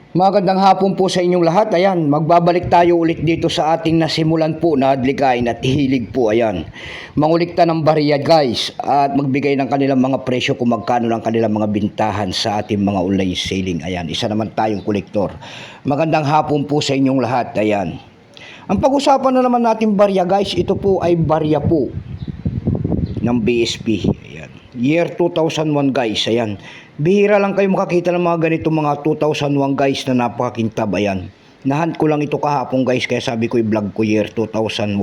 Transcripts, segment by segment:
Magandang hapon po sa inyong lahat. Ayan, magbabalik tayo ulit dito sa ating nasimulan po na adlikain at hilig po. Ayan, mangulikta ng barya guys at magbigay ng kanilang mga presyo kung magkano lang kanilang mga bintahan sa ating mga online selling. Ayan, isa naman tayong kolektor. Magandang hapon po sa inyong lahat. Ayan, ang pag-usapan na naman natin barya guys, ito po ay barya po ng BSP. Ayan, year 2001 guys. Ayan, bihira lang kayo makakita ng mga ganito mga 2001 guys na napakakintab. Ayan, nahunt ko lang ito kahapon guys, kaya sabi ko i-vlog ko year 2001.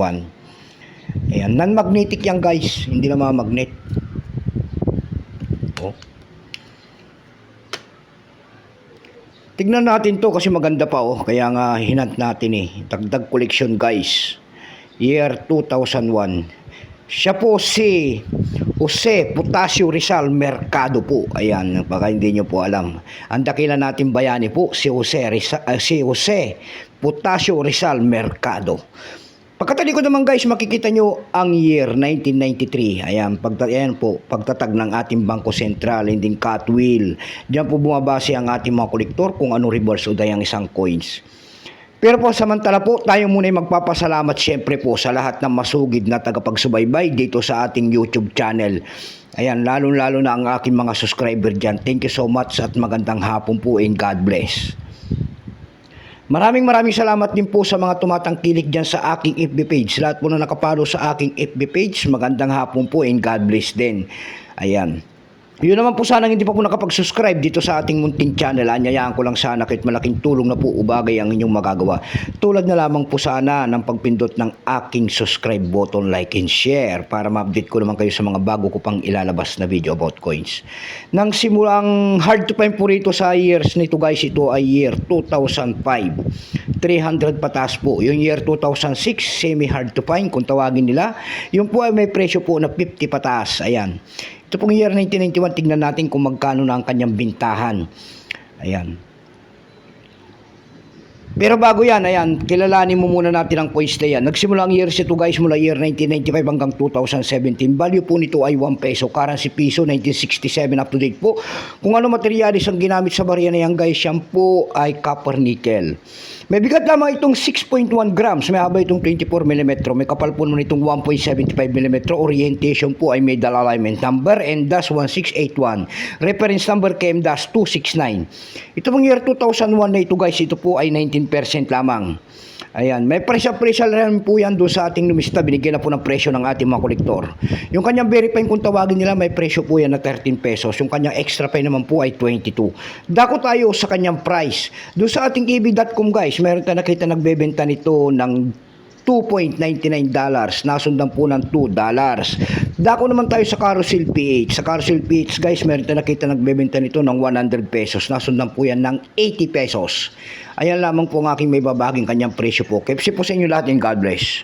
Ayan, non-magnetic yan guys, hindi na mga magnet. Oh, tignan natin to kasi maganda pa oh, kaya nga hinant natin eh. Dagdag collection guys, year 2001. Siya po si Jose Potasio Rizal Mercado po. Ayan, baka hindi nyo po alam. Ang dakila natin bayani po, si Jose Potasio Rizal Mercado. Pagkatalikod naman guys, makikita nyo ang year 1993. Ayan, pagtatag ng ating Bangko Sentral, hindi cut wheel. Diyan po bumabase ang ating mga kolektor kung ano reverse o dayang isang coins. Pero po samantala po, tayo muna ay magpapasalamat siyempre po sa lahat ng masugid na tagapagsubaybay dito sa ating YouTube channel. Ayan, lalo-lalo na ang aking mga subscriber dyan. Thank you so much at magandang hapon po and God bless. Maraming salamat din po sa mga tumatangkilik dyan sa aking FB page. Lahat po na nakapalo sa aking FB page, magandang hapon po and God bless din. Ayan. Yun naman po sana hindi pa po nakapag-subscribe dito sa ating munting channel. Anyayaan ko lang sana kahit malaking tulong na po ubagay ang inyong magagawa. Tulad na lamang po sana ng pagpindot ng aking subscribe button, like and share para ma-update ko naman kayo sa mga bago ko pang ilalabas na video about coins. Nang simulang hard to find po rito sa years nito guys, ito ay year 2005. 300 pataas po. Yung year 2006, semi hard to find kung tawagin nila. Yung po ay may presyo po na 50 pataas. Ayan. Ito pong year 1991, tignan natin kung magkano na ang kanyang bintahan. Ayan. Pero bago yan, ayan, kilalanin mo muna natin ang coins na yan. Nagsimula ang years ito guys mula year 1995 hanggang 2017. Value po nito ay 1 peso. Currency piso, 1967 up to date po. Kung ano materialis ang ginamit sa barya na yan guys, yan po ay copper nickel. May bigat lamang itong 6.1 grams. May haba itong 24 mm. May kapal po naman itong 1.75 mm. Orientation po ay may dal alignment number M-1681. Reference number KM-269. Ito pong year 2001 na ito guys, ito po ay 19% lamang. Ayan, may presyo rin po yan doon sa ating lumista. Binigyan na po ng presyo ng ating mga kolektor. Yung kanyang verify kung tawagin nila, may presyo po yan na 13 pesos. Yung kanyang extra pay naman po ay 22. Dako tayo sa kanyang price. Doon sa ating EB.com guys, meron tayo nakita nagbebenta nito ng $2.99. Nasundan po ng $2. Dako naman tayo sa Carousel PH. Sa Carousel PH guys, meron tayo nakita nagbebenta nito ng 100 pesos. Nasundan po yan ng 80 pesos. Ayan lamang po ang aking may babaging kanyang presyo po. Keep safe po sa inyo lahat and God bless.